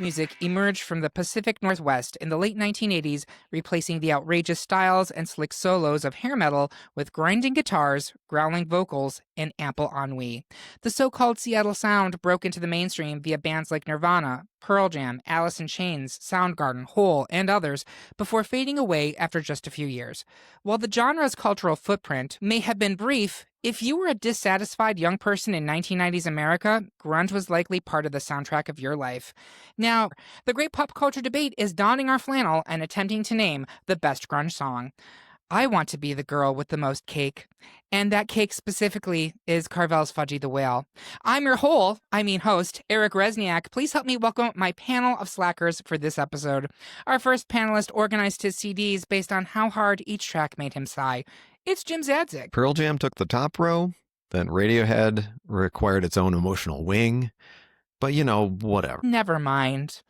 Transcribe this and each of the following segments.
music emerged from the Pacific Northwest in the late 1980s, replacing the outrageous styles and slick solos of hair metal with grinding guitars, growling vocals, and ample ennui. The so-called Seattle sound broke into the mainstream via bands like Nirvana, Pearl Jam, Alice in Chains, Soundgarden, Hole, and others, before fading away after just a few years. While the genre's cultural footprint may have been brief, if you were a dissatisfied young person in 1990s America, grunge was likely part of the soundtrack of your life. Now, the great pop culture debate is donning our flannel and attempting to name the best grunge song. I want to be the girl with the most cake. And that cake specifically is Carvel's Fudgy the Whale. I'm your host, Eric Rezsnyak. Please help me welcome my panel of slackers for this episode. Our first panelist organized his CDs based on how hard each track made him sigh. It's Jim Czadzeck. Pearl Jam took the top row, then Radiohead required its own emotional wing. But, whatever. Never mind.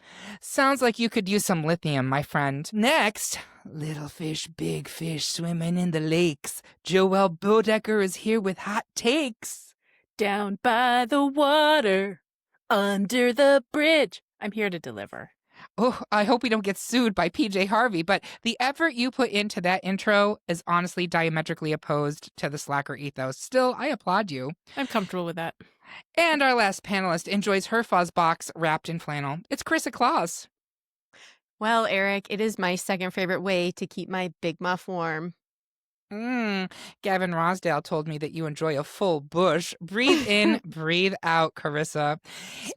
Sounds like you could use some lithium, my friend. Next, little fish, big fish swimming in the lakes. Joelle Boedecker is here with hot takes. Down by the water, under the bridge. I'm here to deliver. Oh, I hope we don't get sued by PJ Harvey, but the effort you put into that intro is honestly diametrically opposed to the slacker ethos. Still, I applaud you. I'm comfortable with that. And our last panelist enjoys her fuzz box wrapped in flannel. It's Karissa Kloss. Well, Eric, it is my second favorite way to keep my Big Muff warm. Gavin Rosdale told me that you enjoy a full bush. Breathe in, breathe out, Karissa.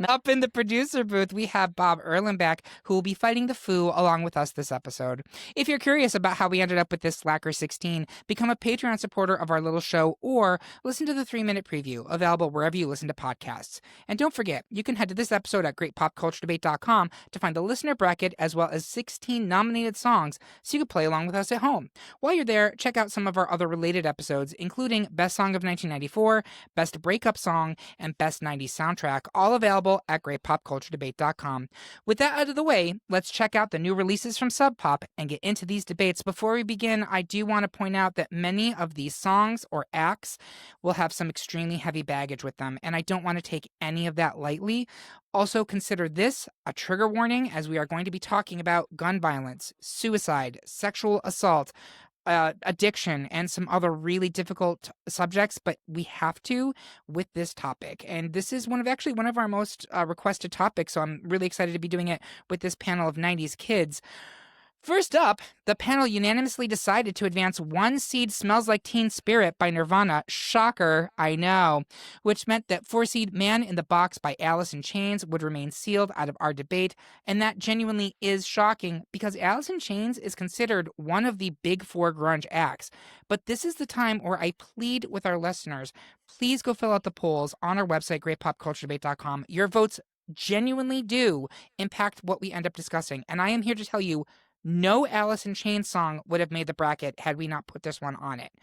Up in the producer booth, we have Bob Erlenback, who will be fighting the foo along with us this episode. If you're curious about how we ended up with this Slacker 16, become a Patreon supporter of our little show or listen to the 3-minute preview, available wherever you listen to podcasts. And don't forget, you can head to this episode at greatpopculturedebate.com to find the listener bracket as well as 16 nominated songs so you can play along with us at home. While you're there, check out some of our other related episodes, including Best Song of 1994, Best Breakup Song, and Best 90s Soundtrack, all available at greatpopculturedebate.com. With that out of the way, let's check out the new releases from Sub Pop and get into these debates. Before we begin, I do want to point out that many of these songs or acts will have some extremely heavy baggage with them, and I don't want to take any of that lightly. Also, consider this a trigger warning, as we are going to be talking about gun violence, suicide, sexual assault, addiction, and some other really difficult subjects, but we have to with this topic. And this is one of our most requested topics, so I'm really excited to be doing it with this panel of 90s kids. First up, the panel unanimously decided to advance One Seed Smells Like Teen Spirit by Nirvana. Shocker, I know. Which meant that 4-seed Man in the Box by Alice in Chains would remain sealed out of our debate. And that genuinely is shocking because Alice in Chains is considered one of the big four grunge acts. But this is the time where I plead with our listeners, please go fill out the polls on our website, greatpopculturedebate.com. Your votes genuinely do impact what we end up discussing. And I am here to tell you, no Alice in Chains song would have made the bracket had we not put this one on it.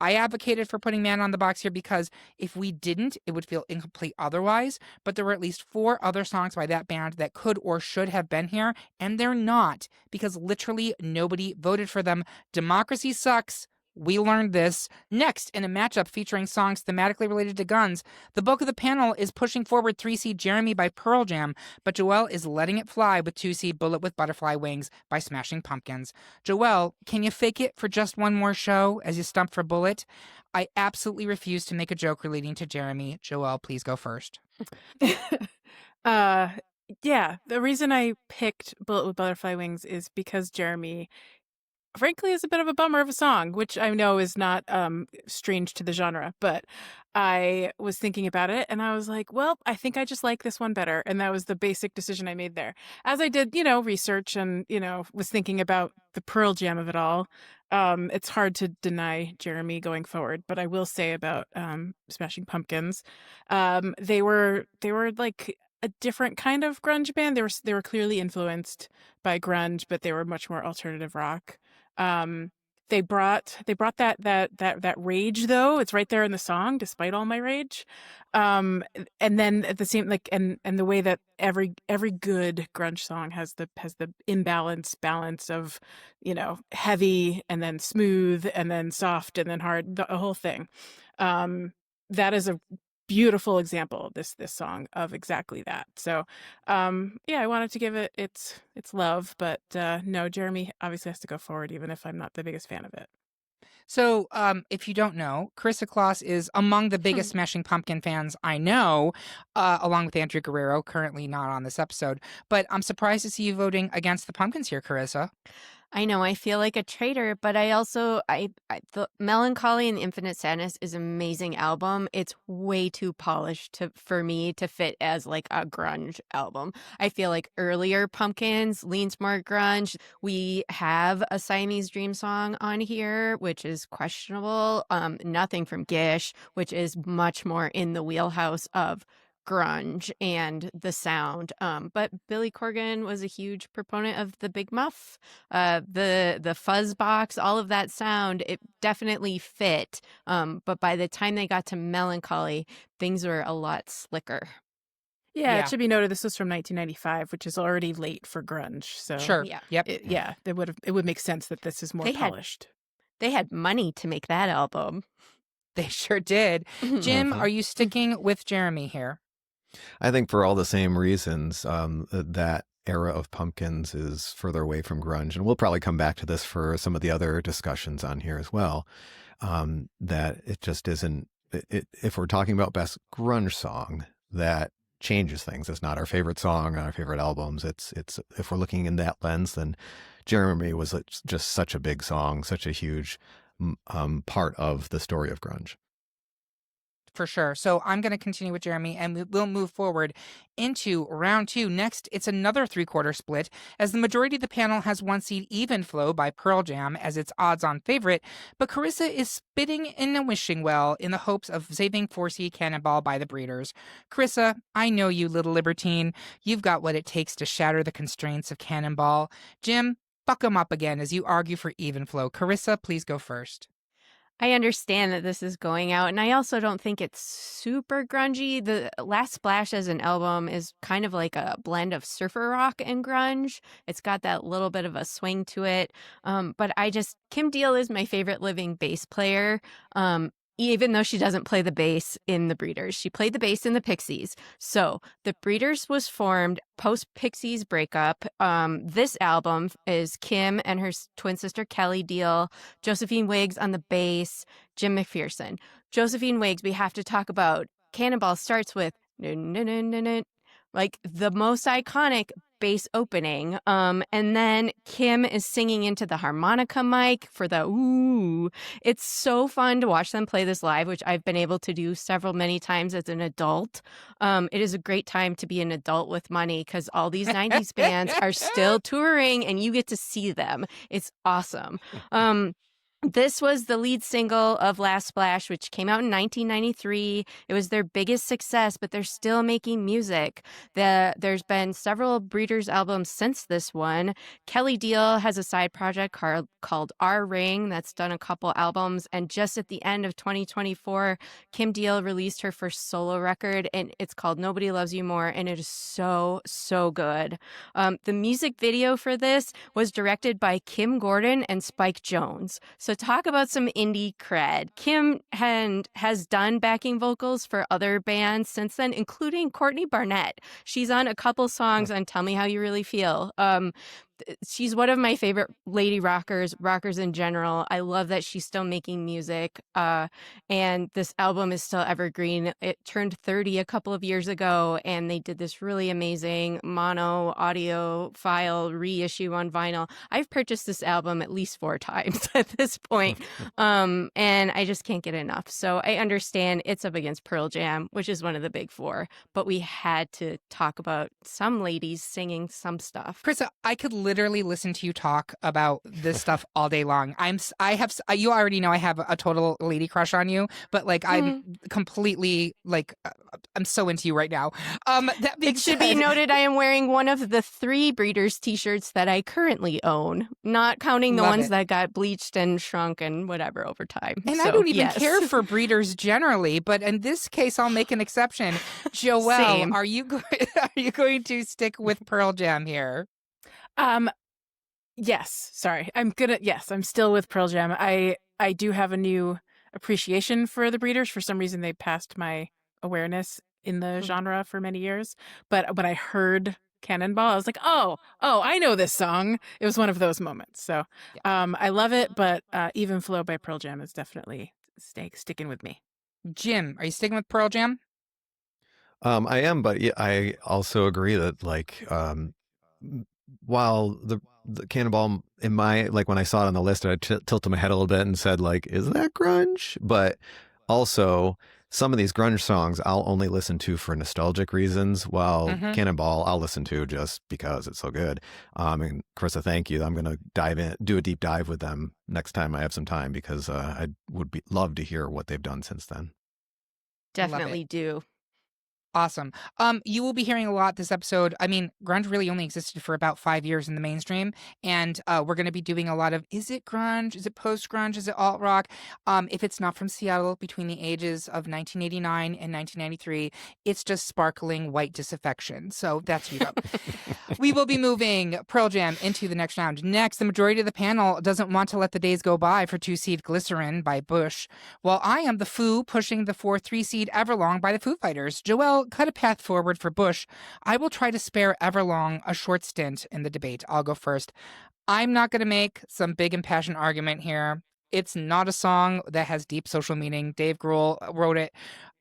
I advocated for putting Man on the Box here because if we didn't, it would feel incomplete otherwise, but there were at least 4 other songs by that band that could or should have been here, and they're not, because literally nobody voted for them. Democracy sucks. We learned this. Next, in a matchup featuring songs thematically related to guns, the bulk of the panel is pushing forward 3-seed Jeremy by Pearl Jam, but Joelle is letting it fly with 2-seed Bullet with Butterfly Wings by Smashing Pumpkins. Joelle, can you fake it for just one more show as you stump for Bullet? I absolutely refuse to make a joke relating to Jeremy. Joelle, please go first. Yeah, the reason I picked Bullet with Butterfly Wings is because Jeremy, frankly, is a bit of a bummer of a song, which I know is not strange to the genre, but I was thinking about it and I was like, well, I think I just like this one better. And that was the basic decision I made there. As I did, research and, was thinking about the Pearl Jam of it all. It's hard to deny Jeremy going forward, but I will say about Smashing Pumpkins, they were like a different kind of grunge band. They were clearly influenced by grunge, but they were much more alternative rock. They brought that rage, though. It's right there in the song, despite all my rage. And then at the same, and the way that every good grunge song has the balance of, heavy and then smooth and then soft and then hard, the whole thing. That is a beautiful example, this song, of exactly that. So I wanted to give it its love, but no, Jeremy obviously has to go forward, even if I'm not the biggest fan of it. So, if you don't know, Karissa Kloss is among the biggest Smashing Pumpkin fans I know, along with Andrew Guerrero, currently not on this episode. But I'm surprised to see you voting against the Pumpkins here, Karissa. I know I feel like a traitor, but I also the Melancholy and Infinite Sadness is an amazing album. It's way too polished for me to fit as like a grunge album. I feel like earlier Pumpkins leans more grunge. We have a Siamese Dream song on here, which is questionable. Nothing from Gish, which is much more in the wheelhouse of grunge and the sound. But Billy Corgan was a huge proponent of the Big Muff, the fuzz box, all of that sound. It definitely fit. But by the time they got to Melancholy, things were a lot slicker. Yeah, Yeah. it should be noted this was from 1995, which is already late for grunge. So Sure. Yeah. Yep. it would make sense that this is more polished. They had money to make that album. They sure did. Jim, are you sticking with Jeremy here? I think for all the same reasons, that era of Pumpkins is further away from grunge. And we'll probably come back to this for some of the other discussions on here as well, that it just isn't, if we're talking about best grunge song, that changes things. It's not our favorite song on our favorite albums. It's if we're looking in that lens, then Jeremy was just such a big song, such a huge part of the story of grunge. For sure. So I'm going to continue with Jeremy, and we'll move forward into round 2. Next, it's another 3/4 split, as the majority of the panel has one seat Even Flow by Pearl Jam as its odds-on favorite, but Karissa is spitting in a wishing well in the hopes of saving 4C Cannonball by the Breeders. Karissa, I know you, little libertine. You've got what it takes to shatter the constraints of Cannonball. Jim, buck 'em up again as you argue for Even Flow. Karissa, please go first. I understand that this is going out, and I also don't think it's super grungy. The Last Splash as an album is kind of like a blend of surfer rock and grunge. It's got that little bit of a swing to it. But Kim Deal is my favorite living bass player. Even though she doesn't play the bass in the Breeders. She played the bass in the Pixies. So the Breeders was formed post-Pixies breakup. This album is Kim and her twin sister Kelly Deal, Josephine Wiggs on the bass, Jim McPherson. Josephine Wiggs, we have to talk about. Cannonball starts with like the most iconic bass opening. And then Kim is singing into the harmonica mic for the ooh. It's so fun to watch them play this live, which I've been able to do many times as an adult. It is a great time to be an adult with money because all these 90s bands are still touring and you get to see them. It's awesome. This was the lead single of Last Splash, which came out in 1993. It was their biggest success, but they're still making music. There's been several Breeders albums since this one. Kelly Deal has a side project called Our Ring that's done a couple albums. And just at the end of 2024, Kim Deal released her first solo record, and it's called Nobody Loves You More, and it is so, so good. The music video for this was directed by Kim Gordon and Spike Jonze. So talk about some indie cred. Kim has done backing vocals for other bands since then, including Courtney Barnett. She's on a couple songs on Tell Me How You Really Feel. She's one of my favorite lady rockers in general. I love that she's still making music. And this album is still evergreen. It turned 30 a couple of years ago, and they did this really amazing mono audio file reissue on vinyl. I've purchased this album at least 4 times at this point. And I just can't get enough. So I understand it's up against Pearl Jam, which is one of the big 4, but we had to talk about some ladies singing some stuff. Karissa, I could literally listen to you talk about this stuff all day long. You already know I have a total lady crush on you, but like I'm completely like I'm so into you right now. It should be noted I am wearing one of the 3 Breeders t-shirts that I currently own, not counting the ones that got bleached and shrunk and whatever over time. And so, I don't even care for Breeders generally, but in this case, I'll make an exception. Joelle, are you going to stick with Pearl Jam here? Yes. Sorry. Yes, I'm still with Pearl Jam. I do have a new appreciation for the Breeders. For some reason, they passed my awareness in the genre for many years. But when I heard Cannonball, I was like, oh, I know this song. It was one of those moments. So I love it, but Even Flow by Pearl Jam is definitely sticking with me. Jim, are you sticking with Pearl Jam? I am, but yeah, I also agree that while the Cannonball in my when I saw it on the list, I tilted my head a little bit and said is that grunge? But also some of these grunge songs I'll only listen to for nostalgic reasons, while Cannonball I'll listen to just because it's so good. And Karissa, thank you. I'm gonna do a deep dive with them next time I have some time, because I would love to hear what they've done since then. Definitely do. Awesome. You will be hearing a lot this episode. I mean, grunge really only existed for about 5 years in the mainstream, and we're going to be doing a lot of, is it grunge? Is it post-grunge? Is it alt-rock? If it's not from Seattle between the ages of 1989 and 1993, it's just sparkling white disaffection. So that's you go. We will be moving Pearl Jam into the next round. Next, the majority of the panel doesn't want to let the days go by for 2-seed Glycerin by Bush, while I am the Foo pushing the 4-3-seed Everlong by the Foo Fighters. Joelle, cut a path forward for Bush. I will try to spare Everlong a short stint in the debate. I'll go first. I'm not going to make some big impassioned argument here. It's not a song that has deep social meaning. Dave Grohl wrote it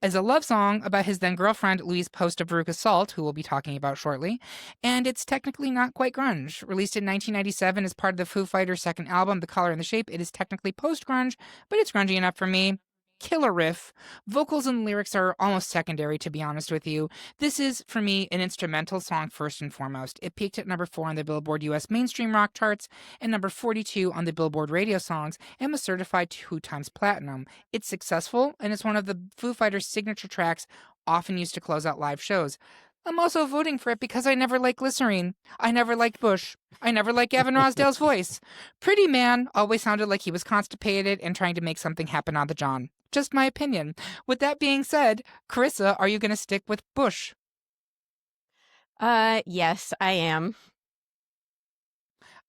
as a love song about his then girlfriend, Louise Post of Veruca Salt, who we'll be talking about shortly. And it's technically not quite grunge. Released in 1997 as part of the Foo Fighters' second album, The Color and the Shape, it is technically post-grunge, but it's grungy enough for me. Killer riff. Vocals and lyrics are almost secondary, to be honest with you. This is, for me, an instrumental song first and foremost. It peaked at number 4 on the Billboard US Mainstream Rock charts and number 42 on the Billboard Radio Songs, and was certified 2 times platinum. It's successful, and it's one of the Foo Fighters' signature tracks, often used to close out live shows. I'm also voting for it because I never liked Glycerine. I never liked Bush. I never liked Gavin Rossdale's voice. Pretty Man always sounded like he was constipated and trying to make something happen on the John. Just my opinion. With that being said, Karissa, are you going to stick with Bush? Yes, I am.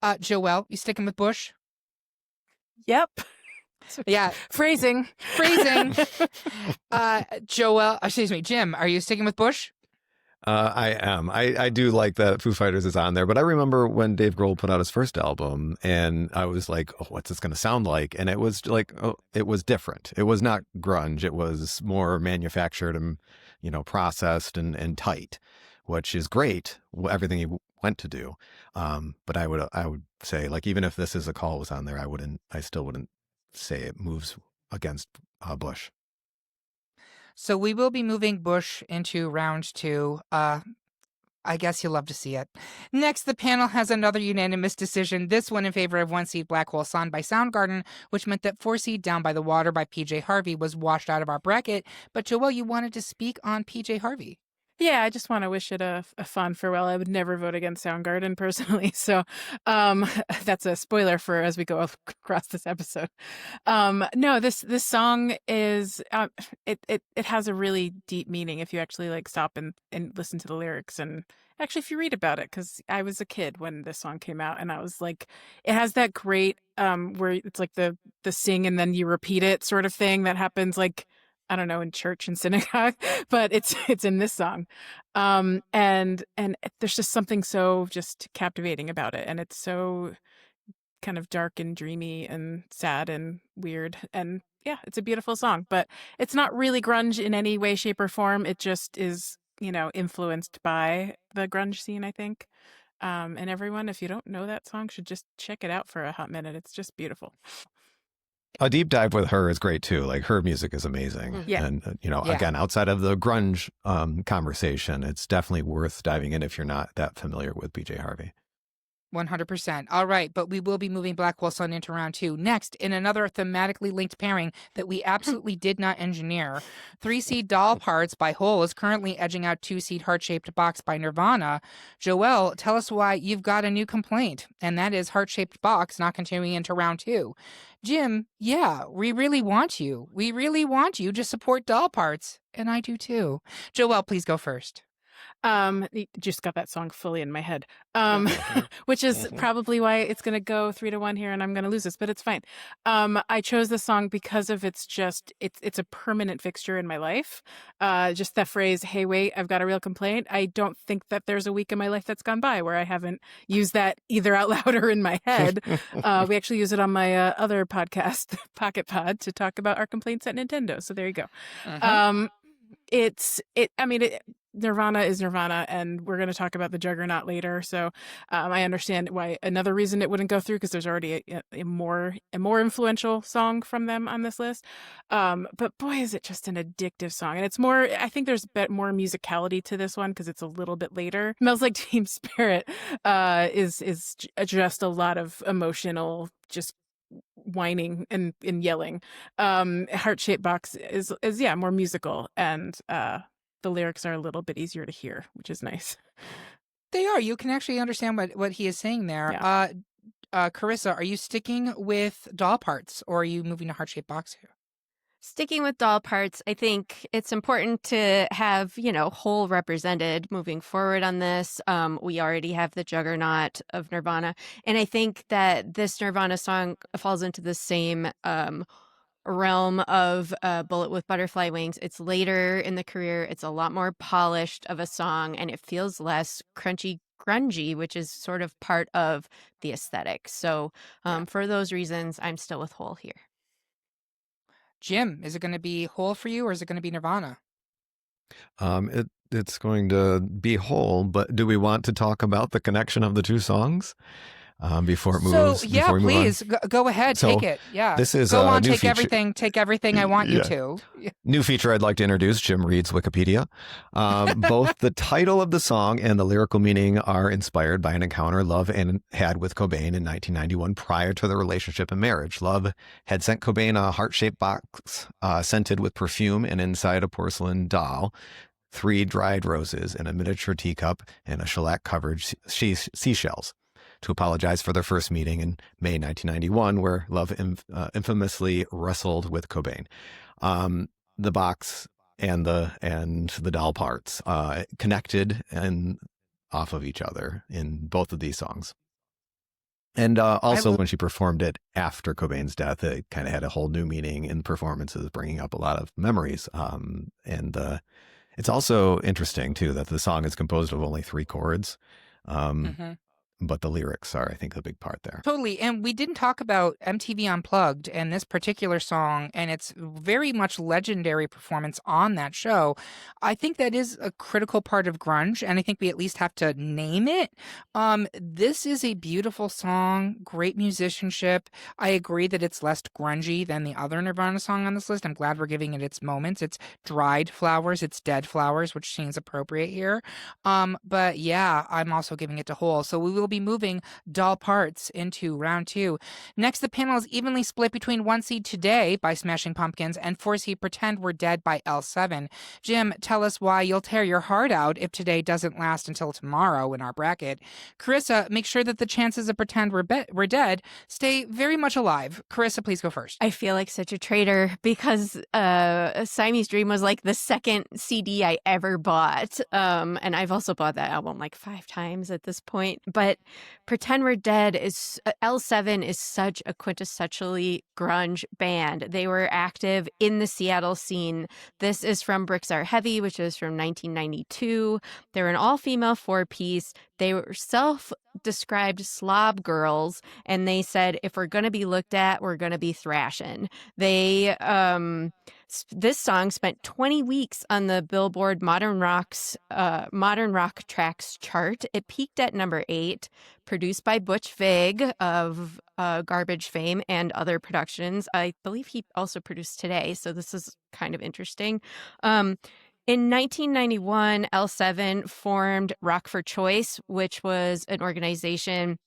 Joelle, you sticking with Bush? Yep. Yeah. Phrasing. Jim, are you sticking with Bush? I am. I do like that Foo Fighters is on there, but I remember when Dave Grohl put out his first album, and I was like, "Oh, what's this going to sound like?" And it was it was different. It was not grunge. It was more manufactured and processed and tight, which is great. Everything he went to do. But I would say, even if This Is a Call was on there, I still wouldn't say it moves against Bush. So we will be moving Bush into round 2. I guess you'll love to see it. Next, the panel has another unanimous decision, this one in favor of 1-seed Black Hole Sun by Soundgarden, which meant that 4-seed Down by the Water by PJ Harvey was washed out of our bracket. But Joelle, you wanted to speak on PJ Harvey. Yeah, I just want to wish it a fond farewell. I would never vote against Soundgarden personally, so that's a spoiler for as we go across this episode. No, this song is it has a really deep meaning if you actually stop and listen to the lyrics, and actually if you read about it, because I was a kid when this song came out, and I was like, it has that great where it's like the sing and then you repeat it sort of thing that happens I don't know, in church and synagogue, but it's in this song. And there's just something so just captivating about it. And it's so kind of dark and dreamy and sad and weird. And yeah, it's a beautiful song, but it's not really grunge in any way, shape, or form. It just is, influenced by the grunge scene, I think. And everyone, if you don't know that song, should just check it out for a hot minute. It's just beautiful. A deep dive with her is great too. Her music is amazing. Yeah. And, again, outside of the grunge conversation, it's definitely worth diving in if you're not that familiar with PJ Harvey. 100%. All right, but we will be moving Black Hole Sun into round 2. Next, in another thematically linked pairing that we absolutely did not engineer, 3-seed Doll Parts by Hole is currently edging out 2-seed Heart-Shaped Box by Nirvana. Joelle, tell us why you've got a new complaint, and that is Heart-Shaped Box not continuing into round 2. Jim, yeah, we really want you. We really want you to support Doll Parts, and I do too. Joelle, please go first. Just got that song fully in my head. Which is probably why it's going to go 3-1 here, and I'm going to lose this, but it's fine. I chose this song because of it's a permanent fixture in my life. Just that phrase, "Hey, wait, I've got a real complaint." I don't think that there's a week in my life that's gone by where I haven't used that either out loud or in my head. We actually use it on my other podcast, Pocket Pod, to talk about our complaints at Nintendo. So there you go. Nirvana is Nirvana, and we're going to talk about the Juggernaut later. So I understand why another reason it wouldn't go through, because there's already a more influential song from them on this list. But boy, is it just an addictive song, and it's more. I think there's a bit more musicality to this one because it's a little bit later. Smells Like Teen Spirit is just a lot of emotional, just whining and yelling. Heart Shaped Box is more musical, and the lyrics are a little bit easier to hear, which is nice. They are. You can actually understand what he is saying there. Yeah. Karissa, are you sticking with Doll Parts, or are you moving to Heart Shaped Box here? Sticking with Doll Parts, I think it's important to have, whole represented moving forward on this. We already have the Juggernaut of Nirvana. And I think that this Nirvana song falls into the same realm of Bullet with Butterfly Wings. It's later in the career. It's a lot more polished of a song, and it feels less crunchy, grungy, which is sort of part of the aesthetic. So for those reasons, I'm still with Hole here. Jim, is it going to be Hole for you, or is it going to be Nirvana? It's going to be Hole, but do we want to talk about the connection of the two songs before it moves? So yeah, before we move on? please go ahead, take it. Yeah, this is go a on, new take feature. take everything I want you to. New feature I'd like to introduce. Jim reads Wikipedia. Both the title of the song and the lyrical meaning are inspired by an encounter Love had with Cobain in 1991 prior to the relationship and marriage. Love had sent Cobain a heart-shaped box scented with perfume, and inside a porcelain doll, 3 dried roses in a miniature teacup, and a shellac-covered seashells, to apologize for their first meeting in May 1991, where Love infamously wrestled with Cobain. The box and the doll parts connected and off of each other in both of these songs. And also when she performed it after Cobain's death, it kind of had a whole new meaning in performances, bringing up a lot of memories. It's also interesting, too, that the song is composed of only 3 chords. But the lyrics are, I think, the big part there. Totally. And we didn't talk about MTV Unplugged and this particular song and its very much legendary performance on that show. I think that is a critical part of grunge, and I think we at least have to name it. This is a beautiful song, great musicianship. I agree that it's less grungy than the other Nirvana song on this list. I'm glad we're giving it its moments. It's dried flowers, it's dead flowers, which seems appropriate here. But yeah, I'm also giving it to Hole. So we will be moving Doll Parts into round 2. Next, the panel is evenly split between 1 seed Today by Smashing Pumpkins and 4 seed Pretend We're Dead by L7. Jim, tell us why you'll tear your heart out if Today doesn't last until tomorrow in our bracket. Karissa, make sure that the chances of Pretend We're Dead stay very much alive. Karissa, please go first. I feel like such a traitor because Siamese Dream was like the second CD I ever bought. And I've also bought that album like 5 times at this point. But Pretend We're Dead is L7 is such a quintessentially grunge band. They were active in the Seattle scene. This is from Bricks Are Heavy, which is from 1992. They were an all-female 4-piece. They were self-described slob girls, and they said, if we're going to be looked at, we're going to be thrashing. They, this song spent 20 weeks on the Billboard Modern Rock Tracks chart. It peaked at number 8, produced by Butch Vig of Garbage fame and other productions. I believe he also produced Today, so this is kind of interesting. In 1991, L7 formed Rock for Choice, which was an organization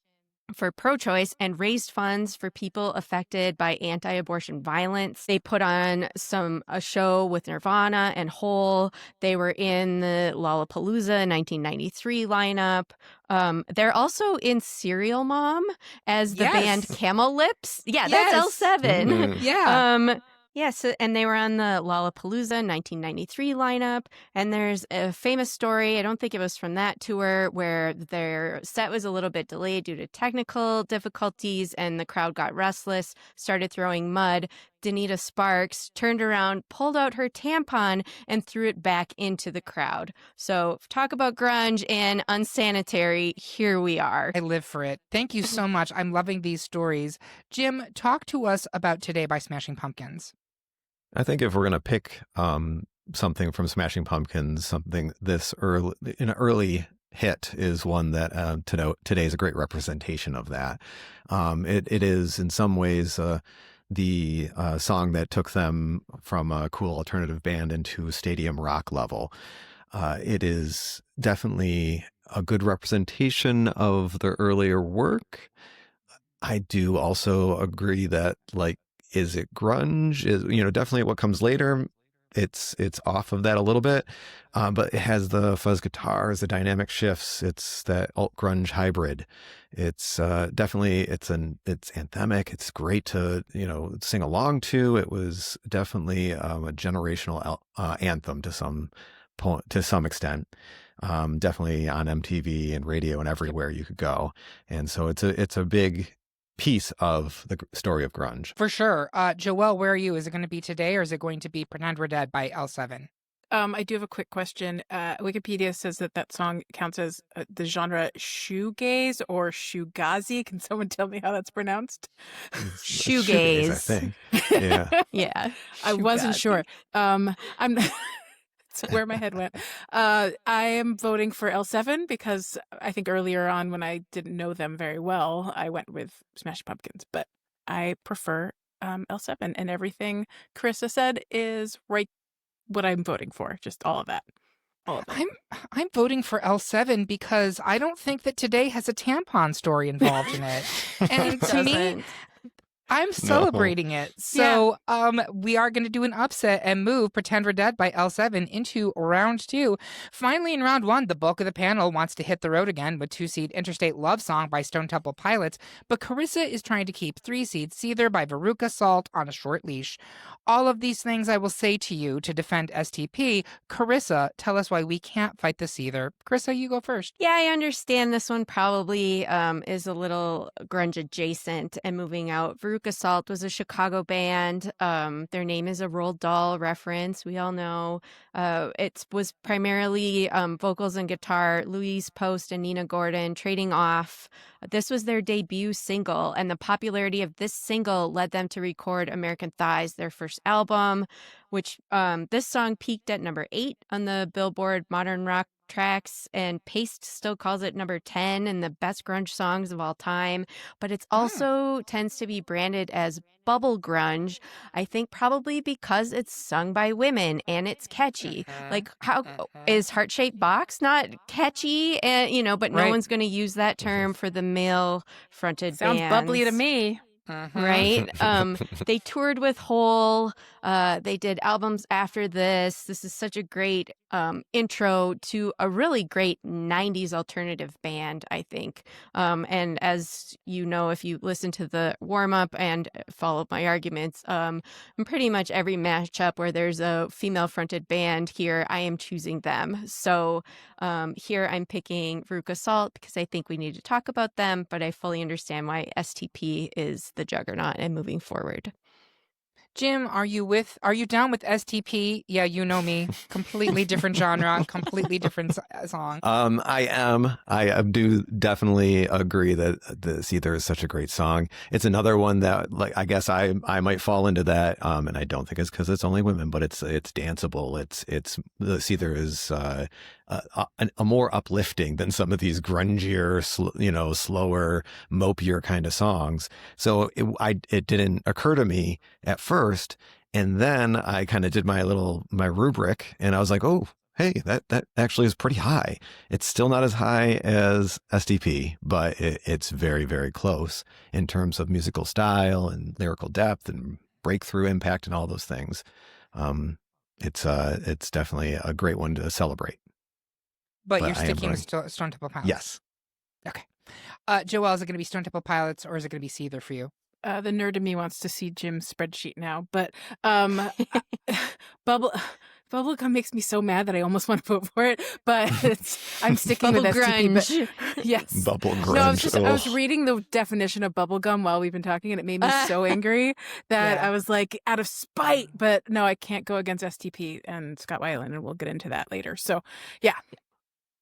for pro-choice and raised funds for people affected by anti-abortion violence. They put on a show with Nirvana and Hole. They were in the Lollapalooza 1993 lineup. They're also in Serial Mom as the band Camel Lips. Yeah, that's L7. Yeah. Yes, and they were on the Lollapalooza 1993 lineup. And there's a famous story, I don't think it was from that tour, where their set was a little bit delayed due to technical difficulties and the crowd got restless, started throwing mud. Danita Sparks turned around, pulled out her tampon, and threw it back into the crowd. So, talk about grunge and unsanitary. Here we are. I live for it. Thank you so much. I'm loving these stories. Jim, talk to us about Today by Smashing Pumpkins. I think if we're going to pick something from Smashing Pumpkins, something this early, an early hit is one that today is a great representation of that. It is in some ways the song that took them from a cool alternative band into stadium rock level. It is definitely a good representation of the earlier work. I do also agree that, like, is it grunge? Is, definitely what comes later. It's off of that a little bit, but it has the fuzz guitars, the dynamic shifts. It's that alt grunge hybrid. It's definitely it's anthemic. It's great to sing along to. It was definitely a generational anthem to some extent. Definitely on MTV and radio and everywhere you could go. And so it's a big piece of the story of grunge. For sure. Joelle, where are you? Is it going to be Today or is it going to be Pretend We're Dead by L7? I do have a quick question. Wikipedia says that song counts as the genre shoegaze or shoegazi. Can someone tell me how that's pronounced? Shoegaze, I think. Yeah. Yeah. I wasn't sure. I'm That's where my head went. I am voting for L7 because I think earlier on when I didn't know them very well, I went with Smashing Pumpkins. But I prefer L7, and everything Karissa said is right what I'm voting for. Just all of that. All of it. I'm voting for L7 because I don't think that Today has a tampon story involved in it. And to me, Doesn't. I'm celebrating it. So we are going to do an upset and move Pretend We're Dead by L7 into round 2. Finally, in round 1, the bulk of the panel wants to hit the road again with 2-seed Interstate Love Song by Stone Temple Pilots, but Karissa is trying to keep 3-seed Seether by Veruca Salt on a short leash. All of these things I will say to you to defend STP. Karissa, tell us why we can't fight the Seether. Karissa, you go first. Yeah, I understand this one probably is a little grunge adjacent and moving out. Veruca Salt was a Chicago band. Their name is a Roald Dahl reference. We all know. It was primarily vocals and guitar, Louise Post and Nina Gordon trading off. This was their debut single, and the popularity of this single led them to record American Thighs, their first album, which this song peaked at number 8 on the Billboard Modern Rock Tracks, and Paste still calls it number 10 in the best grunge songs of all time. But it's also tends to be branded as bubble grunge, I think probably because it's sung by women and it's catchy. Like, how is Heart-Shaped Box not catchy? And but no Right. one's going to use that term for the male-fronted Sounds bands. bubbly to me. Right? They toured with Hole. They did albums after this. This is such a great intro to a really great 90s alternative band, I think. And as you know, if you listen to the warm-up and follow my arguments, in pretty much every matchup where there's a female-fronted band here, I am choosing them. So here I'm picking Veruca Salt because I think we need to talk about them, but I fully understand why STP is the juggernaut and moving forward. Jim, are you down with STP? Yeah, you know me. Completely different genre, completely different song. I am. I do definitely agree that the Seether is such a great song. It's another one that, like, I guess I might fall into that. And I don't think it's because it's only women, but it's danceable. It's the Seether is a more uplifting than some of these grungier, slower, mopier kind of songs. So it didn't occur to me at first, and then I kind of did my rubric, and I was like, oh, hey, that actually is pretty high. It's still not as high as STP, but it's very, very close in terms of musical style and lyrical depth and breakthrough impact and all those things. It's definitely a great one to celebrate. But But you're I am sticking voting- with Stone Temple Pilots. Yes. Okay. Joelle, is it going to be Stone Temple Pilots or is it going to be Seether for you? The nerd in me wants to see Jim's spreadsheet now, but um, bubble bubblegum makes me so mad that I almost want to vote for it. But I'm sticking Bubble with STP. But grunge. yes, Bubble grunge. no, I was Ugh. reading the definition of bubblegum while we've been talking, and it made me so angry that Yeah. I was like, out of spite. But no, I can't go against STP and Scott Weiland, and we'll get into that later. So, yeah.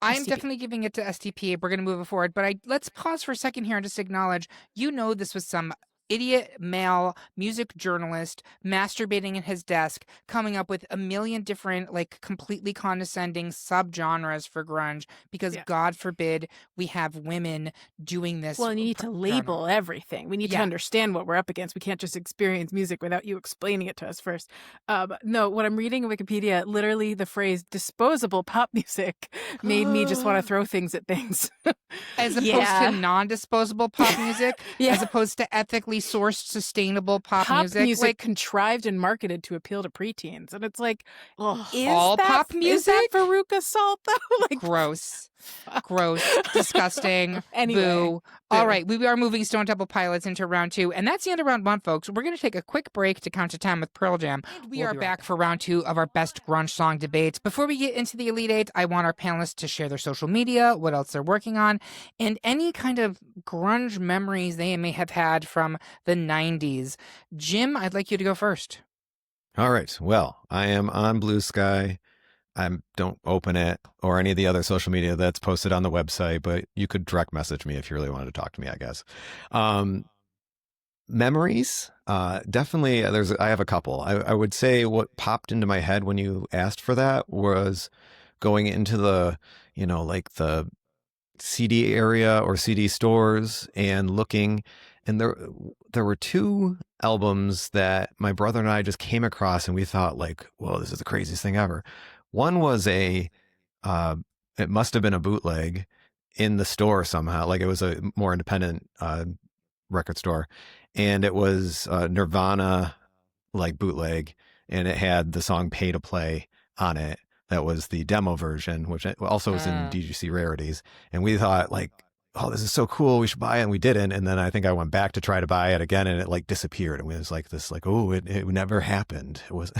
I'm STP. definitely giving it to STP. We're going to move it forward, but let's pause for a second here and just acknowledge, this was some idiot male music journalist masturbating in his desk, coming up with a million different, like, completely condescending subgenres for grunge, because Yeah. God forbid we have women doing this. Well, and you need to label everything. We need to Yeah. understand what we're up against. We can't just experience music without you explaining it to us first. No, what I'm reading in Wikipedia, literally the phrase disposable pop music made me just want to throw things at things. As opposed Yeah. to non-disposable pop music, Yeah. as opposed to ethically sourced, sustainable pop music like, contrived and marketed to appeal to preteens. And it's like, is all that, pop is music? that Veruca Salt, though? Like, gross. Gross, disgusting, Anyway, boo. All right, we are moving Stone Temple Pilots into round 2, and that's the end of round 1, folks. We're going to take a quick break to count to 10 with Pearl Jam. And we are back for round 2 of our best grunge song debates. Before we get into the Elite Eight, I want our panelists to share their social media, what else they're working on, and any kind of grunge memories they may have had from the 90s. Jim, I'd like you to go first. All right. Well, I am on Blue Sky. I don't open it or any of the other social media that's posted on the website, but you could direct message me if you really wanted to talk to me, I guess. Memories, definitely. I have a couple. I would say what popped into my head when you asked for that was going into the, like the CD area or CD stores and looking, and there were 2 albums that my brother and I just came across, and we thought, like, whoa, this is the craziest thing ever. One was it must have been a bootleg in the store somehow. Like, it was a more independent record store, and it was Nirvana, like, bootleg, and it had the song Pay to Play on it. That was the demo version, which also was in DGC Rarities. And we thought, like, oh, this is so cool, we should buy it. And we didn't. And then I think I went back to try to buy it again, and it, like, disappeared. And it was like this, like, oh, it never happened. It was...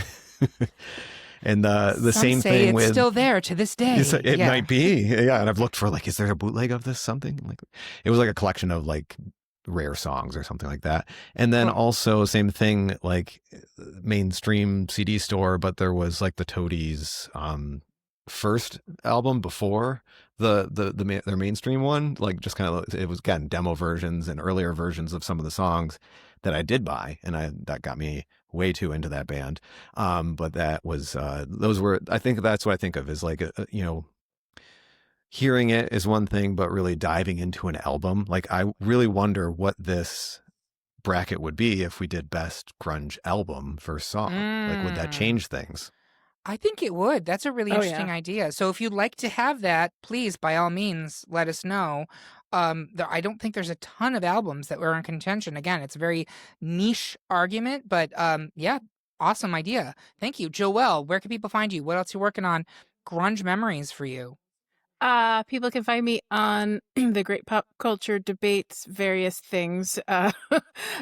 And the same thing it's with... still there to this day. It might be. Yeah. And I've looked for, like, is there a bootleg of this something? Like, it was like a collection of, like, rare songs or something like that. And then also same thing, like, mainstream CD store, but there was, like, the Toadies first album before their mainstream one, like, just kind of, it was, again, demo versions and earlier versions of some of the songs that I did buy, and that got me way too into that band. But that was those were, I think that's what I think of as, like, hearing it is one thing, but really diving into an album. Like, I really wonder what this bracket would be if we did best grunge album first song. Like, would that change things? I think it would. That's a really interesting idea. So if you'd like to have that, please, by all means, let us know. I don't think there's a ton of albums that were in contention. Again, it's a very niche argument, but yeah, awesome idea. Thank you. Joelle, where can people find you? What else are you working on? Grunge memories for you. People can find me on the Great Pop Culture Debates, various things.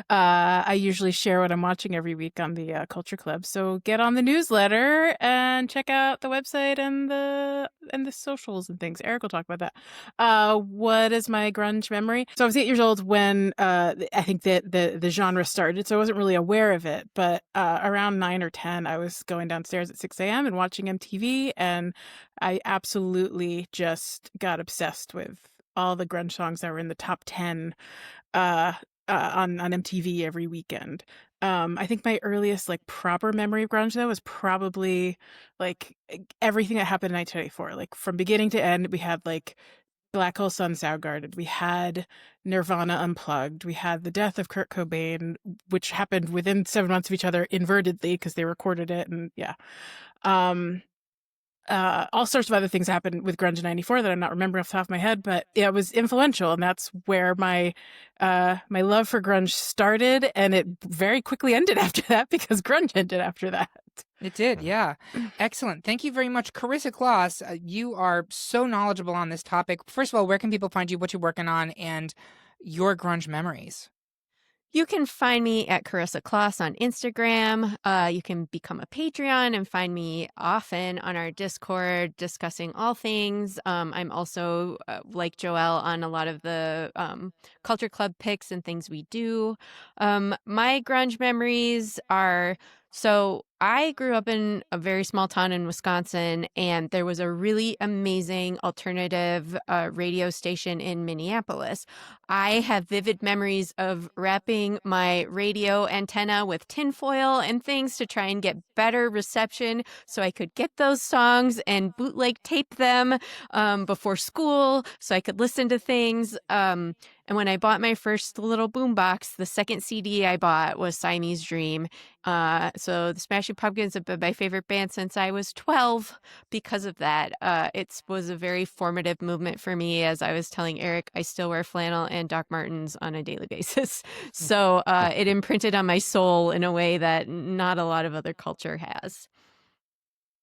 I usually share what I'm watching every week on the Culture Club. So get on the newsletter and check out the website and the socials and things. Eric will talk about that. What is my grunge memory? So I was 8 years old when I think that the genre started, so I wasn't really aware of it. But around 9 or 10, I was going downstairs at 6 a.m. and watching MTV, and I absolutely just got obsessed with all the grunge songs that were in the top 10 on MTV every weekend. I think my earliest, like, proper memory of grunge, though, was probably, like, everything that happened in 1994. Like, from beginning to end, we had, like, Black Hole Sun Soundgarden. We had Nirvana Unplugged. We had the death of Kurt Cobain, which happened within 7 months of each other invertedly because they recorded it. And yeah. All sorts of other things happened with grunge in 94 that I'm not remembering off the top of my head, but yeah, it was influential, and that's where my love for grunge started, and it very quickly ended after that because grunge ended after that. It did, yeah. Excellent. Thank you very much. Karissa Kloss, you are so knowledgeable on this topic. First of all, where can people find you, what you're working on, and your grunge memories? You can find me at Karissa Kloss on Instagram. You can become a Patreon and find me often on our Discord discussing all things. I'm also, like Joelle, on a lot of the Culture Club picks and things we do. My grunge memories are... So I grew up in a very small town in Wisconsin, and there was a really amazing alternative radio station in Minneapolis. I have vivid memories of wrapping my radio antenna with tinfoil and things to try and get better reception so I could get those songs and bootleg tape them before school so I could listen to things. And when I bought my first little boombox, the second CD I bought was Siamese Dream. So the Smashing Pumpkins have been my favorite band since I was 12 because of that. It was a very formative movement for me. As I was telling Eric, I still wear flannel and Doc Martens on a daily basis. So it imprinted on my soul in a way that not a lot of other culture has.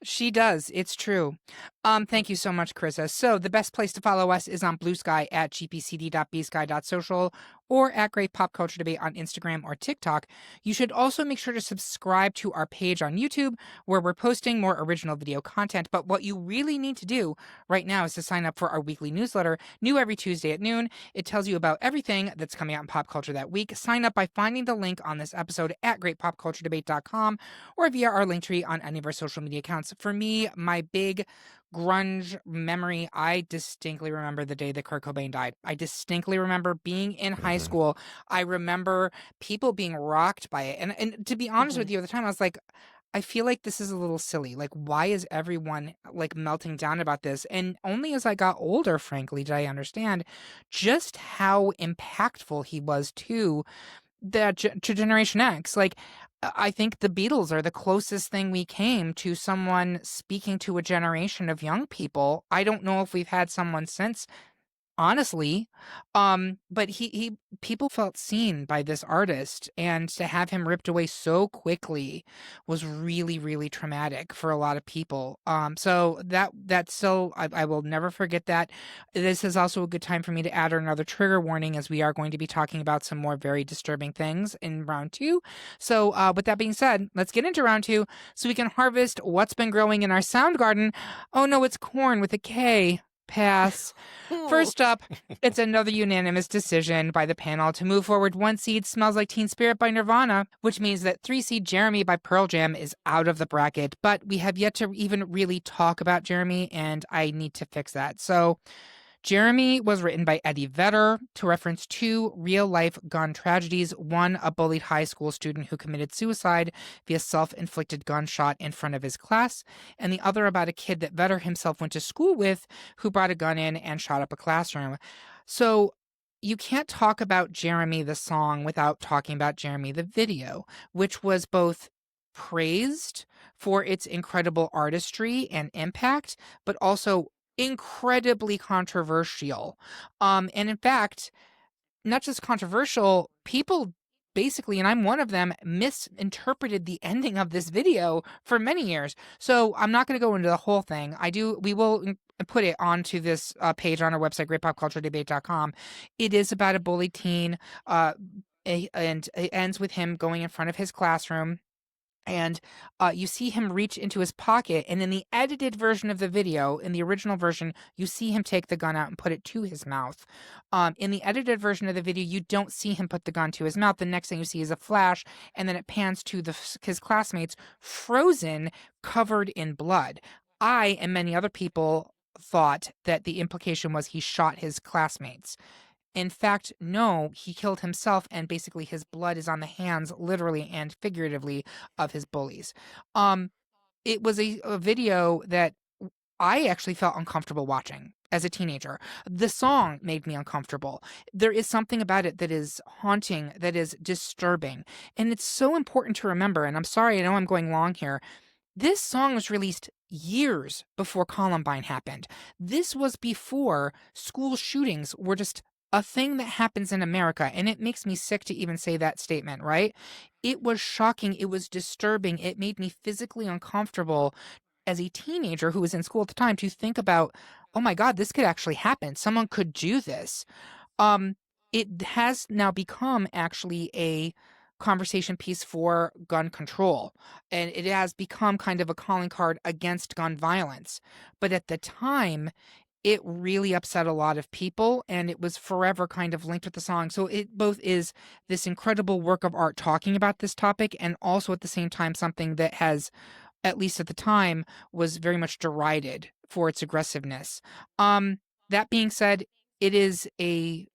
She does. It's true. Thank you so much, Karissa. So the best place to follow us is on Blue Sky at gpcd.bsky.social or at Great Pop Culture Debate on Instagram or TikTok. You should also make sure to subscribe to our page on YouTube, where we're posting more original video content. But what you really need to do right now is to sign up for our weekly newsletter, new every Tuesday at noon. It tells you about everything that's coming out in pop culture that week. Sign up by finding the link on this episode at greatpopculturedebate.com or via our link tree on any of our social media accounts. For me, my big grunge memory, I distinctly remember the day that Kurt Cobain died. I distinctly remember being in high school. I remember people being rocked by it. And to be honest with you, at the time, I was like, I feel like this is a little silly. Like, why is everyone like melting down about this? And only as I got older, frankly, did I understand just how impactful he was to to Generation X. Like, I think the Beatles are the closest thing we came to someone speaking to a generation of young people. I don't know if we've had someone since, honestly. But people felt seen by this artist, and to have him ripped away so quickly was really, really traumatic for a lot of people. So that's still, I will never forget that. This is also a good time for me to add another trigger warning, as we are going to be talking about some more very disturbing things in round 2. So with that being said, let's get into round 2 so we can harvest what's been growing in our sound garden. Oh no, it's corn with a K. Pass. First up, it's another unanimous decision by the panel to move forward 1 seed Smells Like Teen Spirit by Nirvana, which means that 3 seed Jeremy by Pearl Jam is out of the bracket. But we have yet to even really talk about Jeremy, and I need to fix that. So Jeremy was written by Eddie Vedder to reference 2 real-life gun tragedies. One, a bullied high school student who committed suicide via self-inflicted gunshot in front of his class, and the other about a kid that Vedder himself went to school with who brought a gun in and shot up a classroom. So you can't talk about Jeremy the song without talking about Jeremy the video, which was both praised for its incredible artistry and impact, but also incredibly controversial. And in fact, not just controversial, people basically, and I'm one of them, misinterpreted the ending of this video for many years. So I'm not going to go into the whole thing. We will put it onto this page on our website, greatpopculturedebate.com. It is about a bullied teen, and it ends with him going in front of his classroom. And you see him reach into his pocket, and in the edited version of the video, in the original version, you see him take the gun out and put it to his mouth. In the edited version of the video, you don't see him put the gun to his mouth. The next thing you see is a flash, and then it pans to his classmates, frozen, covered in blood. I and many other people thought that the implication was he shot his classmates. In fact, no, he killed himself, and basically his blood is on the hands, literally and figuratively, of his bullies. It was a video that I actually felt uncomfortable watching as a teenager. The song made me uncomfortable. There is something about it that is haunting, that is disturbing. And it's so important to remember, and I'm sorry, I know I'm going long here. This song was released years before Columbine happened. This was before school shootings were just a thing that happens in America, and it makes me sick to even say that statement, right? It was shocking. It was disturbing. It made me physically uncomfortable as a teenager who was in school at the time to think about, oh my God, this could actually happen. Someone could do this. it has now become actually a conversation piece for gun control, and it has become kind of a calling card against gun violence. But at the time, it really upset a lot of people, and it was forever kind of linked with the song. So it both is this incredible work of art talking about this topic, and also at the same time something that has, at least at the time, was very much derided for its aggressiveness. That being said, it is a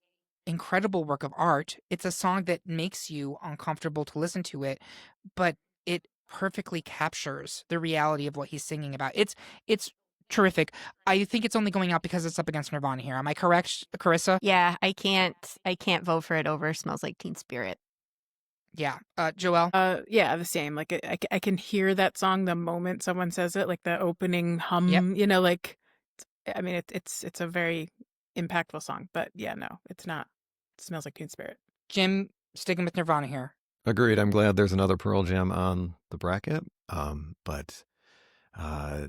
incredible work of art. It's a song that makes you uncomfortable to listen to it, but it perfectly captures the reality of what he's singing about. It's terrific. I think it's only going out because it's up against Nirvana here. Am I correct, Karissa? Yeah, I can't vote for it over Smells Like Teen Spirit. Yeah. Joelle? Yeah, the same. Like I can hear that song the moment someone says it, like the opening hum. Yep. You know, like I mean, it's a very impactful song. But yeah, no, it's not. It Smells Like Teen Spirit. Jim, sticking with Nirvana here. Agreed. I'm glad there's another Pearl Jam on the bracket. But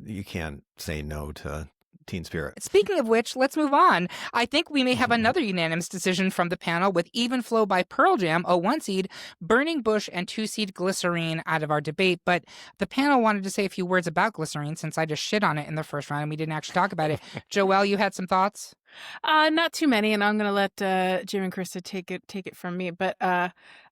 you can't say no to Teen Spirit. Speaking of which, let's move on. I think we may have another unanimous decision from the panel with Even Flow by Pearl Jam, a 1 seed, Burning Bush, and 2 seed Glycerine out of our debate. But the panel wanted to say a few words about Glycerine since I just shit on it in the first round and we didn't actually talk about it. Joelle, you had some thoughts? Not too many, and I'm gonna let Jim and Krista take it from me. But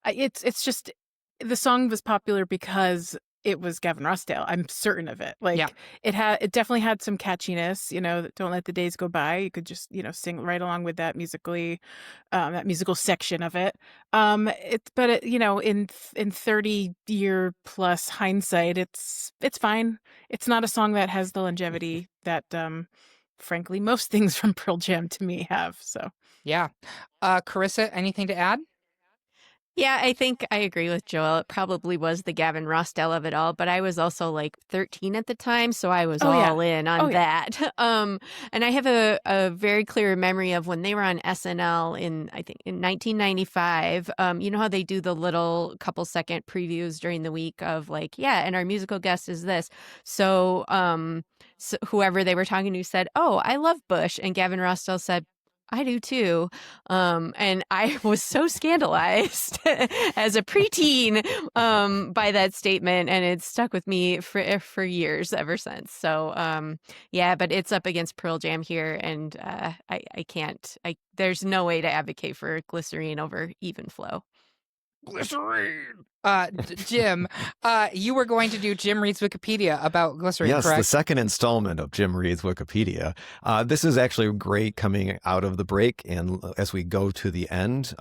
it's just the song was popular because it was Gavin Rossdale. I'm certain of it. Like Yeah. it definitely had some catchiness. You know, Don't Let the Days Go By. You could just sing right along with that musically, that musical section of it. In 30-year plus hindsight, it's fine. It's not a song that has the longevity that frankly most things from Pearl Jam to me have. So Yeah. Karissa, anything to add? Yeah, I think I agree with Joel. It probably was the Gavin Rossdale of it all, but I was also like 13 at the time, so I was all in on that. And I have a very clear memory of when they were on SNL in 1995. You know how they do the little couple second previews during the week of like, yeah, and our musical guest is this. So whoever they were talking to said, "Oh, I love Bush," and Gavin Rossdale said, "I do too." And I was so scandalized as a preteen by that statement, and it's stuck with me for years ever since. So yeah, but it's up against Pearl Jam here, and I can't. There's no way to advocate for Glycerine over Even Flow. Glycerine. Jim, you were going to do Jim Reed's Wikipedia about Glycerine, Yes, correct? the second installment of Jim Reed's Wikipedia. This is actually great coming out of the break. And as we go to the end,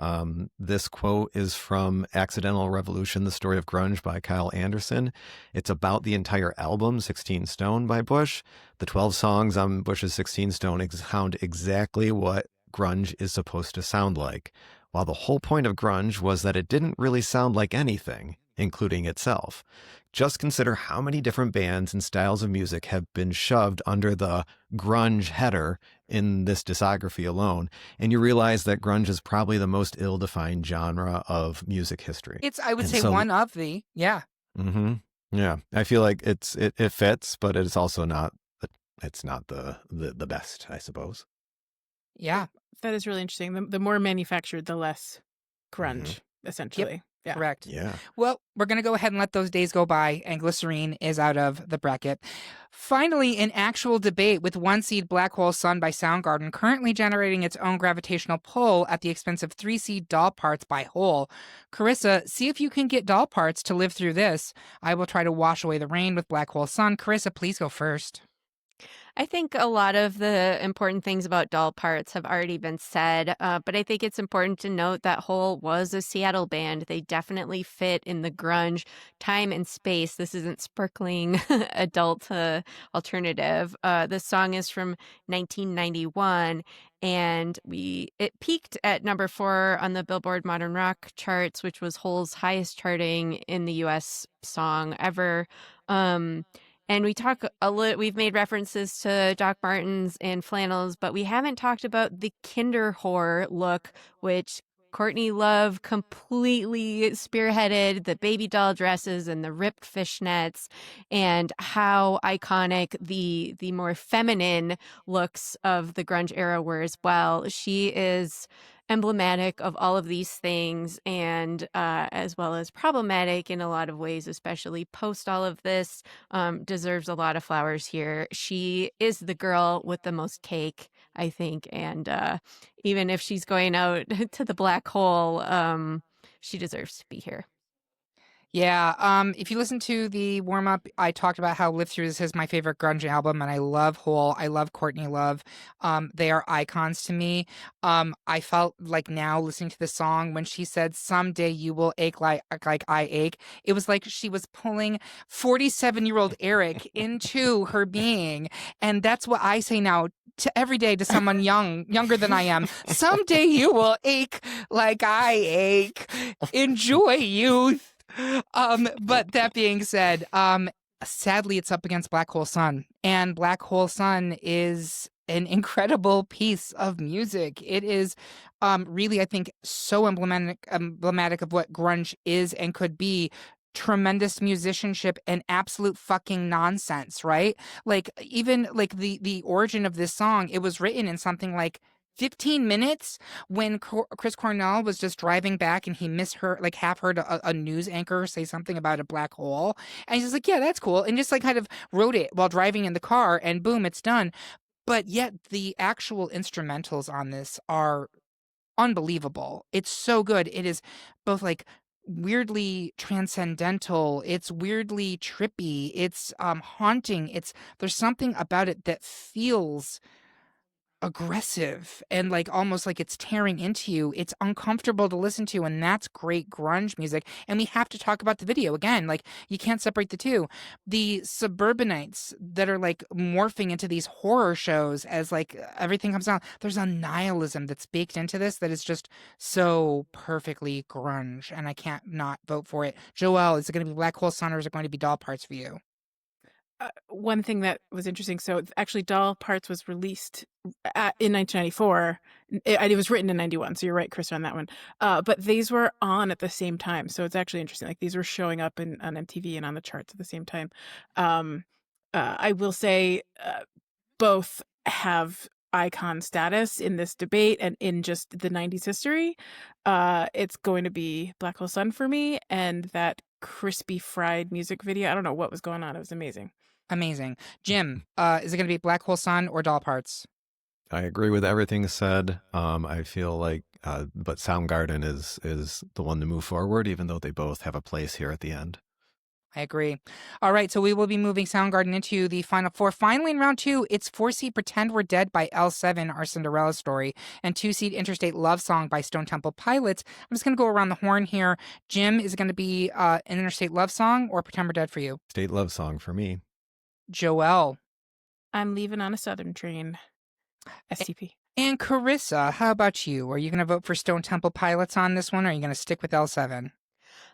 this quote is from Accidental Revolution, The Story of Grunge by Kyle Anderson. It's about the entire album, 16 Stone by Bush. The 12 songs on Bush's 16 Stone sound exactly what grunge is supposed to sound like, while the whole point of grunge was that it didn't really sound like anything, including itself. Just consider how many different bands and styles of music have been shoved under the grunge header in this discography alone, and you realize that grunge is probably the most ill-defined genre of music history. It's, I would say, one of the, yeah. Mm-hmm. Yeah, I feel like it fits, but it's also not. It's not the best, I suppose. Yeah. That is really interesting. The more manufactured, the less grunge, essentially. Yep. Yeah. Correct. Yeah. Well, we're going to go ahead and let those days go by, and Glycerine is out of the bracket. Finally, an actual debate with 1 seed Black Hole Sun by Soundgarden currently generating its own gravitational pull at the expense of 3 seed Doll Parts by Hole. Karissa, see if you can get Doll Parts to live through this. I will try to wash away the rain with Black Hole Sun. Karissa, please go first. I think a lot of the important things about Doll Parts have already been said, but I think it's important to note that Hole was a Seattle band. They definitely fit in the grunge time and space. This isn't sparkling adult alternative. This song is from 1991, and it peaked at number 4 on the Billboard Modern Rock charts, which was Hole's highest charting in the U.S. song ever. And we've made references to Doc Martens and flannels, but we haven't talked about the Kinder whore look, which Courtney Love completely spearheaded, the baby doll dresses and the ripped fishnets, and how iconic the more feminine looks of the grunge era were as well. She is emblematic of all of these things, and as well as problematic in a lot of ways, especially post all of this. Deserves a lot of flowers here. She is the girl with the most cake, I think, and even if she's going out to the black hole, she deserves to be here. Yeah, if you listen to the warm up, I talked about how Live Through This is my favorite grunge album, and I love Hole. I love Courtney Love. They are icons to me. I felt like now listening to the song when she said, "Someday you will ache like I ache." It was like she was pulling 47-year-old Eric into her being, and that's what I say now to every day to someone younger than I am. Someday you will ache like I ache. Enjoy youth. But that being said, sadly it's up against Black Hole Sun, and Black Hole Sun is an incredible piece of music. It is really, I think, so emblematic of what grunge is and could be. Tremendous musicianship and absolute fucking nonsense, right? Like, even like the origin of this song, it was written in something like 15 minutes when Chris Cornell was just driving back and he misheard, like half heard a news anchor say something about a black hole. And he's just like, yeah, that's cool. And just like kind of wrote it while driving in the car, and boom, it's done. But yet the actual instrumentals on this are unbelievable. It's so good. It is both like weirdly transcendental, it's weirdly trippy, it's haunting. There's something about it that feels aggressive and like almost like it's tearing into you. It's uncomfortable to listen to, and that's great grunge music. And we have to talk about the video again. Like, you can't separate the two. The suburbanites that are like morphing into these horror shows as like everything comes out. There's a nihilism that's baked into this that is just so perfectly grunge, and I can't not vote for it. Joelle, is it going to be Black Hole Sun or is it going to be Doll Parts for you? One thing that was interesting, so actually Doll Parts was released in 1994. It was written in 91, so you're right, Chris, on that one. But these were on at the same time, so it's actually interesting. Like, these were showing up on MTV and on the charts at the same time. I will say both have icon status in this debate and in just the 90s history. It's going to be Black Hole Sun for me, and that crispy fried music video. I don't know what was going on. It was amazing. Amazing. Jim, is it going to be Black Hole Sun or Doll Parts? I agree with everything said. I feel like, but Soundgarden is the one to move forward, even though they both have a place here at the end. I agree. All right, so we will be moving Soundgarden into the final four. Finally, in round two, it's 4-seed Pretend We're Dead by L7, Our Cinderella Story, and 2-seed Interstate Love Song by Stone Temple Pilots. I'm just going to go around the horn here. Jim, is it going to be an Interstate Love Song or Pretend We're Dead for you? State Love Song for me. Joelle. I'm leaving on a Southern train. STP. And Karissa, how about you? Are you going to vote for Stone Temple Pilots on this one, or are you going to stick with L7?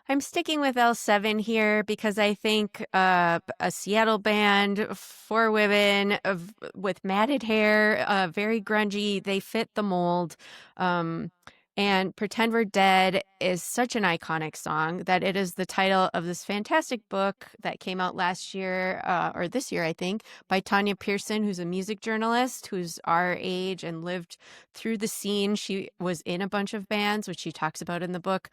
I'm sticking with L7 here because I think a Seattle band, 4 women with matted hair, very grungy. They fit the mold. And Pretend We're Dead is such an iconic song that it is the title of this fantastic book that came out last year, or this year, I think, by Tanya Pearson, who's a music journalist who's our age and lived through the scene. She was in a bunch of bands, which she talks about in the book.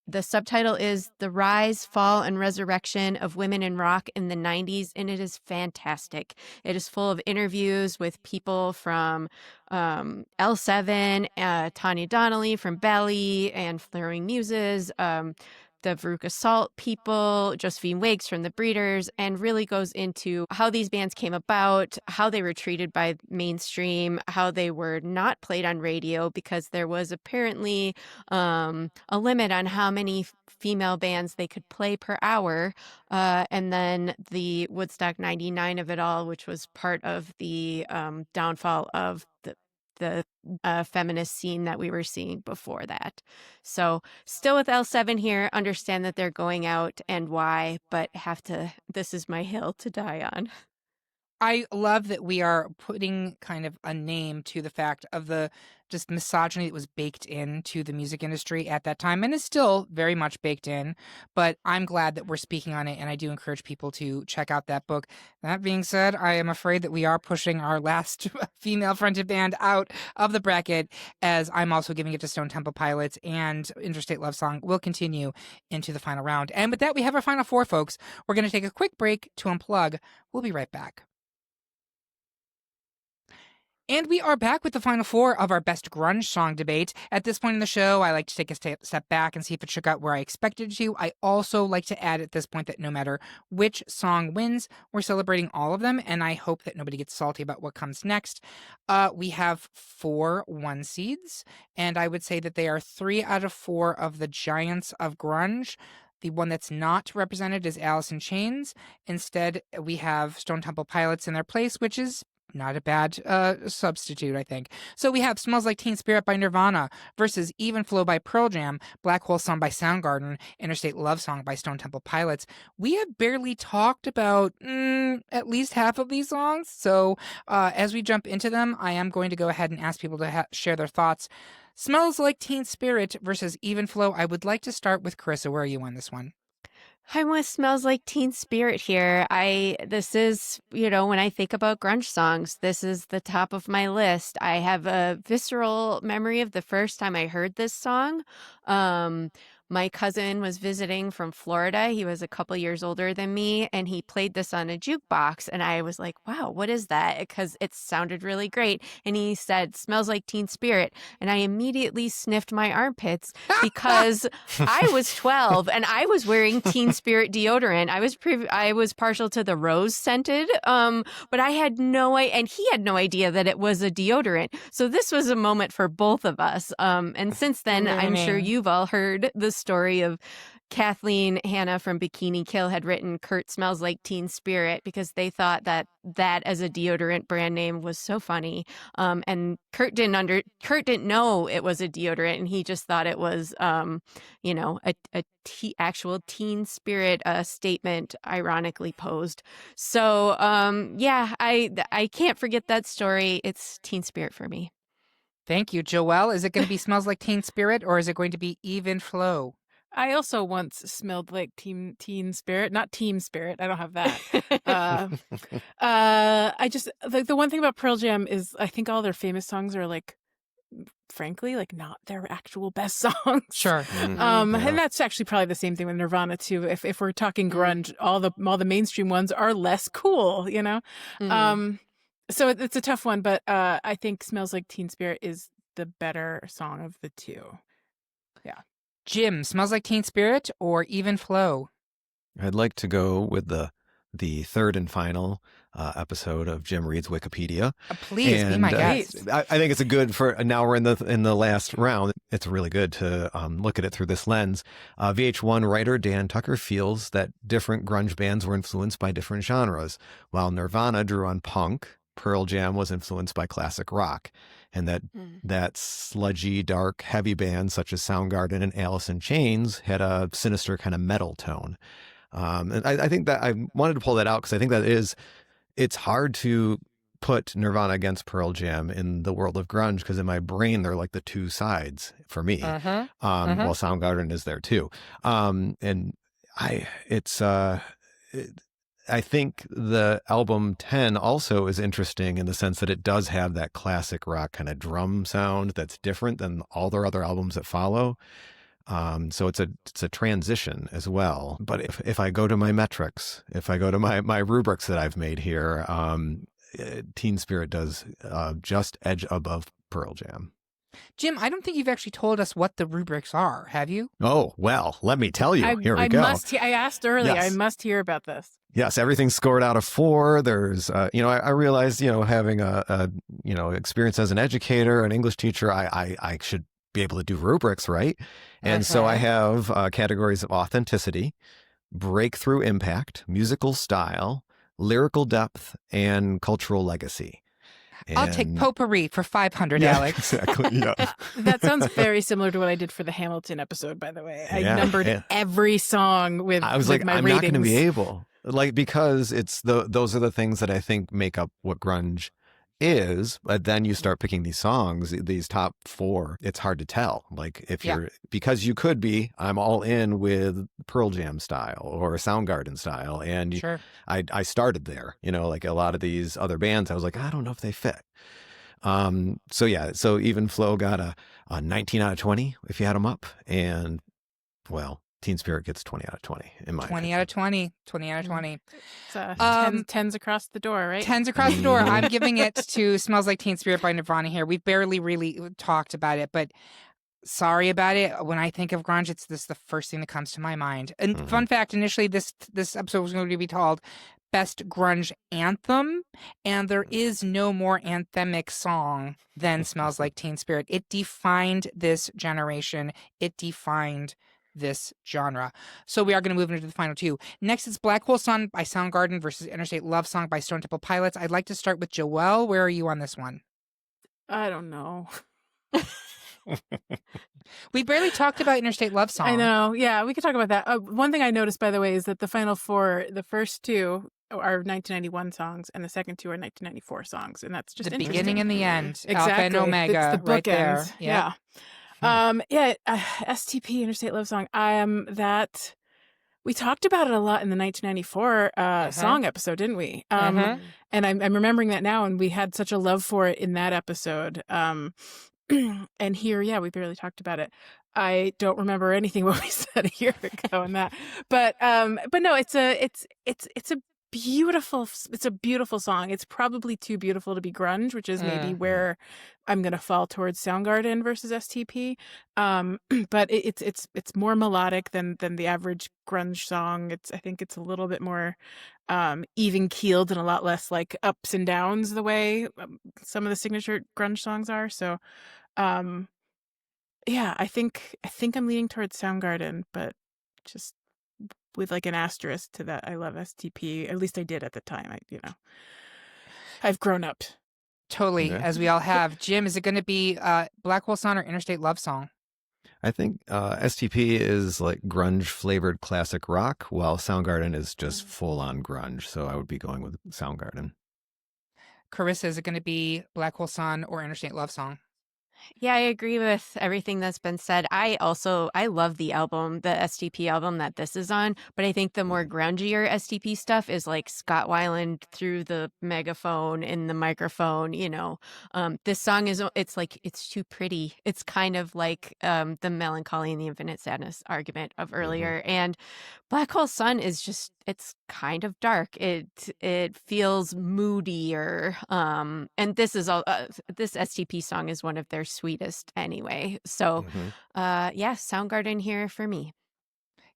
The subtitle is The Rise, Fall, and Resurrection of Women in Rock in the 90s, and it is fantastic. It is full of interviews with people from L7, Tanya Donnelly from Belly and Flaring Muses, the Veruca Salt people, Josephine Wakes from the Breeders, and really goes into how these bands came about, how they were treated by mainstream, how they were not played on radio because there was apparently a limit on how many female bands they could play per hour. And then the Woodstock 99 of it all, which was part of the downfall of the feminist scene that we were seeing before that. So still with L7 here, understand that they're going out and why, but this is my hill to die on. I love that we are putting kind of a name to the fact of the just misogyny that was baked into the music industry at that time and is still very much baked in. But I'm glad that we're speaking on it, and I do encourage people to check out that book. That being said, I am afraid that we are pushing our last female-fronted band out of the bracket, as I'm also giving it to Stone Temple Pilots, and Interstate Love Song will continue into the final round. And with that, we have our final four, folks. We're going to take a quick break to unplug. We'll be right back. And we are back with the final four of our best grunge song debate. At this point in the show, I like to take a step back and see if it shook out where I expected it to. I also like to add at this point that no matter which song wins, we're celebrating all of them, and I hope that nobody gets salty about what comes next. We have 4 one seeds, and I would say that they are 3 out of 4 of the giants of grunge. The one that's not represented is Alice in Chains. Instead, we have Stone Temple Pilots in their place, which is not a bad substitute, I think. So we have Smells Like Teen Spirit by Nirvana versus Even Flow by Pearl Jam, Black Hole Sun by Soundgarden, Interstate Love Song by Stone Temple Pilots. We have barely talked about at least half of these songs. So as we jump into them, I am going to go ahead and ask people to share their thoughts. Smells Like Teen Spirit versus Even Flow. I would like to start with Karissa. Where are you on this one? I'm with Smells Like Teen Spirit here. This is, when I think about grunge songs, this is the top of my list. I have a visceral memory of the first time I heard this song. My cousin was visiting from Florida. He was a couple years older than me, and he played this on a jukebox. And I was like, wow, what is that? Because it sounded really great. And he said, Smells Like Teen Spirit. And I immediately sniffed my armpits because I was 12 and I was wearing Teen Spirit deodorant. I was partial to the rose scented, but I had and he had no idea that it was a deodorant. So this was a moment for both of us. And since then, I'm sure you've all heard the story of Kathleen Hanna from Bikini Kill had written Kurt Smells Like Teen Spirit because they thought that as a deodorant brand name was so funny. And Kurt didn't know it was a deodorant, and he just thought it was, actual teen spirit statement, ironically posed. So, I can't forget that story. It's Teen Spirit for me. Thank you. Joelle, is it going to be Smells Like Teen Spirit, or is it going to be Even Flow? I also once smelled like teen spirit, not Team Spirit. I don't have that. I just like the one thing about Pearl Jam is I think all their famous songs are frankly, not their actual best songs. Sure. And that's actually probably the same thing with Nirvana too. If we're talking grunge, all the mainstream ones are less cool, So it's a tough one, but I think Smells Like Teen Spirit is the better song of the two. Yeah. Jim, Smells Like Teen Spirit or Even Flow? I'd like to go with the third and final episode of Jim Reads Wikipedia. Please be my guest. I think it's a good for now. We're in the last round. It's really good to look at it through this lens. VH1 writer Dan Tucker feels that different grunge bands were influenced by different genres. While Nirvana drew on punk, Pearl Jam was influenced by classic rock, and that sludgy, dark, heavy bands such as Soundgarden and Alice in Chains had a sinister kind of metal tone. And I think that I wanted to pull that out because I think that it's hard to put Nirvana against Pearl Jam in the world of grunge because in my brain they're like the two sides for me. While Soundgarden is there too. I think the album 10 also is interesting in the sense that it does have that classic rock kind of drum sound that's different than all their other albums that follow. So it's a transition as well. But if I go to my metrics, if I go to my rubrics that I've made here, Teen Spirit does just edge above Pearl Jam. Jim, I don't think you've actually told us what the rubrics are, have you? Oh, well, let me tell you. Here we go. I asked earlier. Yes. I must hear about this. Yes, everything's scored out of 4. There's, I realized, having a experience as an educator, an English teacher, I should be able to do rubrics, right? And so I have categories of authenticity, breakthrough impact, musical style, lyrical depth, and cultural legacy. I'll take potpourri for 500, Alex. Exactly. Yeah. That sounds very similar to what I did for the Hamilton episode, by the way. I numbered every song with I was like, my I'm ratings. not going to be able. like, because it's those are the things that I think make up what grunge is. But then you start picking these songs, these top four, it's hard to tell. Like, if Yeah. you're, because you could be, I'm all in with Pearl Jam style or Soundgarden style. And Sure. I started there, like a lot of these other bands, I was like, I don't know if they fit. So yeah, so even Flo got a 19 out of 20 if you had them up. And well, Teen Spirit gets 20 out of 20 in my 20 opinion. out of 20. 20 out of 20. It's tens across the door, right? 10s across the door. I'm giving it to Smells Like Teen Spirit by Nirvana here. We've barely really talked about it, but sorry about it. When I think of grunge, it's the first thing that comes to my mind. And fun fact, initially this episode was going to be called Best Grunge Anthem, and there is no more anthemic song than Smells Like Teen Spirit. It defined this generation. It defined this genre. So we are going to move into the final two. Next is Black Hole Sun by Soundgarden versus Interstate Love Song by Stone Temple Pilots. I'd like to start with Joelle. Where are you on this one? I don't know. We barely talked about Interstate Love Song. I know. Yeah, we could talk about that. One thing I noticed, by the way, is that the final four, the first two are 1991 songs, and the second two are 1994 songs, and that's just the interesting. beginning and the end. Exactly. Alpha and Omega. It's the right there. bookends. Yeah. STP, Interstate Love Song. That we talked about it a lot in the 1994 song episode, didn't we? And I'm remembering that now, and we had such a love for it in that episode. And here, yeah, we barely talked about it. I don't remember anything what we said a year ago on that, but no, it's a beautiful song. It's probably too beautiful to be grunge, which is maybe where I'm gonna fall towards Soundgarden versus STP. But it's more melodic than the average grunge song. I think it's a little bit more even keeled and a lot less like ups and downs the way some of the signature grunge songs are. So yeah, I think I'm leaning towards Soundgarden, but just with like an asterisk to that. I love STP. At least I did at the time. I've grown up. Totally, as we all have. Jim, is it going to be Black Hole Sun or Interstate Love Song? I think STP is like grunge flavored classic rock, while Soundgarden is just full on grunge. So I would be going with Soundgarden. Karissa, is it going to be Black Hole Sun or Interstate Love Song? Yeah, I agree with everything that's been said. I love the album, the STP album that this is on, but I think the more grungier STP stuff is like Scott Weiland through the megaphone in the microphone, This song it's too pretty. It's kind of like the Melancholy and the Infinite Sadness argument of earlier. And Black Hole Sun is just, it's kind of dark. It feels moodier. And this is all this STP song is one of their sweetest anyway. So yeah, Soundgarden here for me.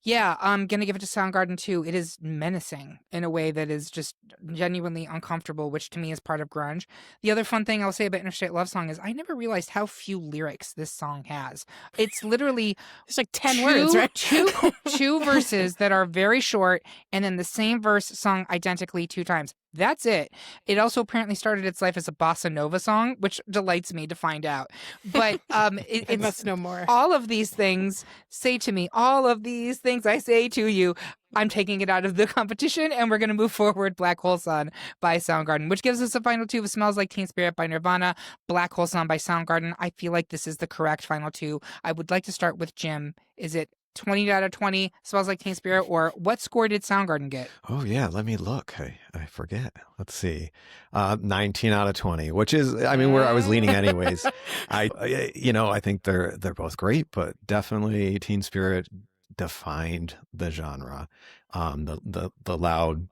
Yeah, I'm going to give it to Soundgarden too. It is menacing in a way that is just genuinely uncomfortable, which to me is part of grunge. The other fun thing I'll say about Interstate Love Song is I never realized how few lyrics this song has. It's literally it's like 10 words, right? two verses that are very short, and then the same verse sung identically 2 times. That's it. It also apparently started its life as a bossa nova song, which delights me to find out. But it must know more. All of these things say to me, all of these things I say to you, I'm taking it out of the competition, and we're going to move forward Black Hole Sun by Soundgarden, which gives us the final two of Smells Like Teen Spirit by Nirvana, Black Hole Sun by Soundgarden. I feel like this is the correct final two. I would like to start with Jim. Is it 20 out of 20 Smells Like Teen Spirit, or what score did Soundgarden get? Oh yeah, let me look. I forget. Let's see. 19 out of 20, which is, I mean, where I was leaning anyways. I think they're both great, but definitely Teen Spirit defined the genre. The loud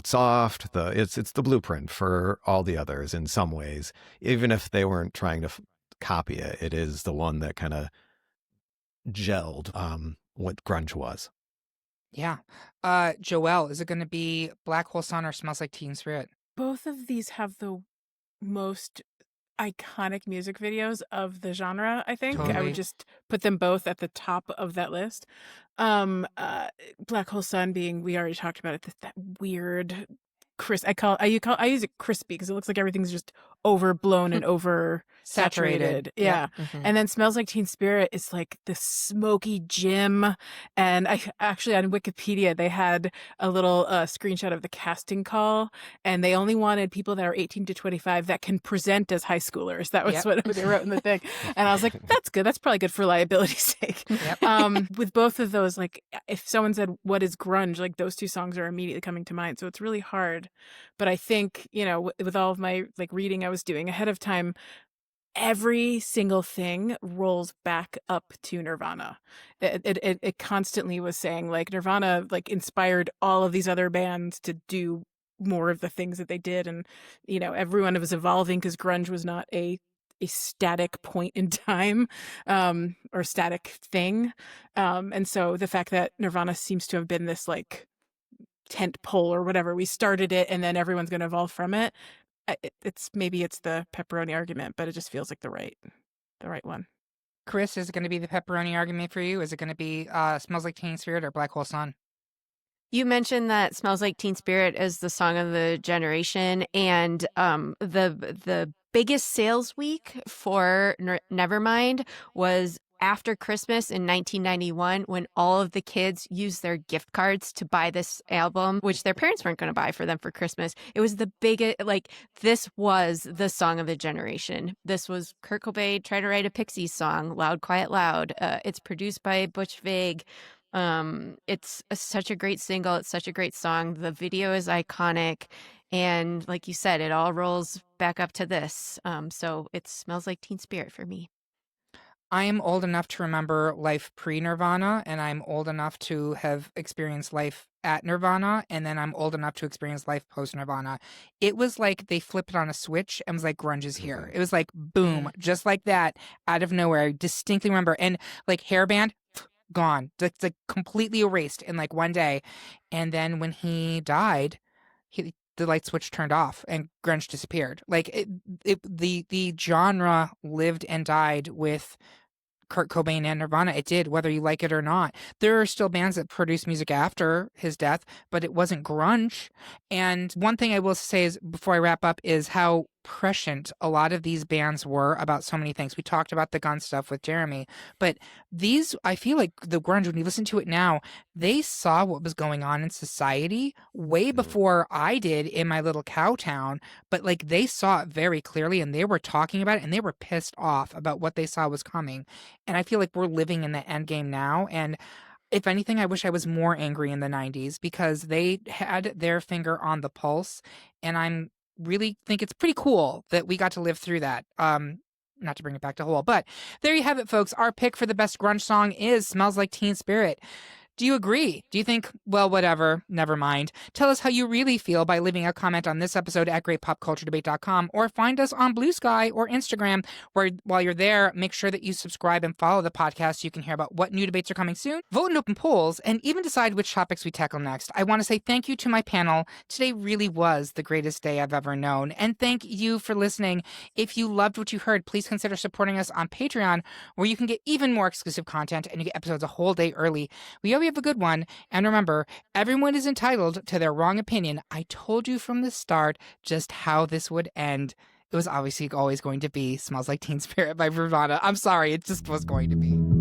soft, it's the blueprint for all the others in some ways. Even if they weren't trying to copy it, it is the one that kind of gelled what grunge was. Yeah. Joelle, is it going to be Black Hole Sun or Smells Like Teen Spirit? Both of these have the most iconic music videos of the genre, I think. Totally. I would just put them both at the top of that list. Black Hole Sun being, we already talked about it, that weird I use it crispy because it looks like everything's just overblown and over Saturated. saturated. Yeah. Mhm. And then Smells Like Teen Spirit is like the smoky gym. And I actually on Wikipedia, they had a little screenshot of the casting call, and they only wanted people that are 18 to 25 that can present as high schoolers. That was Yep. what they wrote in the thing. And I was like, that's good. That's probably good for liability's sake. Yep. With both of those, like if someone said, what is grunge? Like those two songs are immediately coming to mind. So it's really hard. But I think, you know, with all of my like reading I was doing ahead of time, every single thing rolls back up to Nirvana. It constantly was saying like Nirvana like inspired all of these other bands to do more of the things that they did, and you know everyone was evolving because grunge was not a static point in time or static thing, and so the fact that Nirvana seems to have been this like tent pole or whatever, we started it and then everyone's going to evolve from it. It's maybe it's the pepperoni argument, but it just feels like the right one. Chris, is it going to be the pepperoni argument for you? Is it going to be Smells Like Teen Spirit or Black Hole Sun? You mentioned that Smells Like Teen Spirit is the song of the generation, and the biggest sales week for Nevermind was after Christmas in 1991, when all of the kids used their gift cards to buy this album, which their parents weren't going to buy for them for Christmas. It was the biggest, like, this was the song of the generation. This was Kurt Cobain trying to write a Pixies song, Loud, Quiet, Loud. It's produced by Butch Vig. It's such a great single. It's such a great song. The video is iconic. And like you said, it all rolls back up to this. So it smells like Teen Spirit for me. I am old enough to remember life pre-Nirvana, and I'm old enough to have experienced life at Nirvana, and then I'm old enough to experience life post-Nirvana. It was like they flipped it on a switch and was like, grunge is here. It was like, boom, just like that, out of nowhere. I distinctly remember. And like hairband, gone. It's like completely erased in like one day. And then when he died, the light switch turned off and grunge disappeared. Like the genre lived and died with Kurt Cobain and Nirvana. It did, whether you like it or not. There are still bands that produced music after his death, but it wasn't grunge. And one thing I will say is, before I wrap up, is how prescient a lot of these bands were about so many things. We talked about the gun stuff with Jeremy, but these, I feel like the grunge, when you listen to it now, they saw what was going on in society way before I did in my little cow town, but like they saw it very clearly and they were talking about it and they were pissed off about what they saw was coming. And I feel like we're living in the end game now. And if anything, I wish I was more angry in the 90s because they had their finger on the pulse. And I'm really think it's pretty cool that we got to live through that. Not to bring it back to whole, but there you have it, folks. Our pick for the best grunge song is Smells Like Teen Spirit. Do you agree? Do you think, well, whatever, never mind? Tell us how you really feel by leaving a comment on this episode at greatpopculturedebate.com, or find us on Blue Sky or Instagram, where while you're there, make sure that you subscribe and follow the podcast so you can hear about what new debates are coming soon, vote in open polls, and even decide which topics we tackle next. I want to say thank you to my panel. Today really was the greatest day I've ever known, and thank you for listening. If you loved what you heard, please consider supporting us on Patreon, where you can get even more exclusive content and you get episodes a whole day early. We hope you have a good one. And remember, everyone is entitled to their wrong opinion. I told you from the start just how this would end. It was obviously always going to be Smells Like Teen Spirit by Nirvana. I'm sorry, it just was going to be.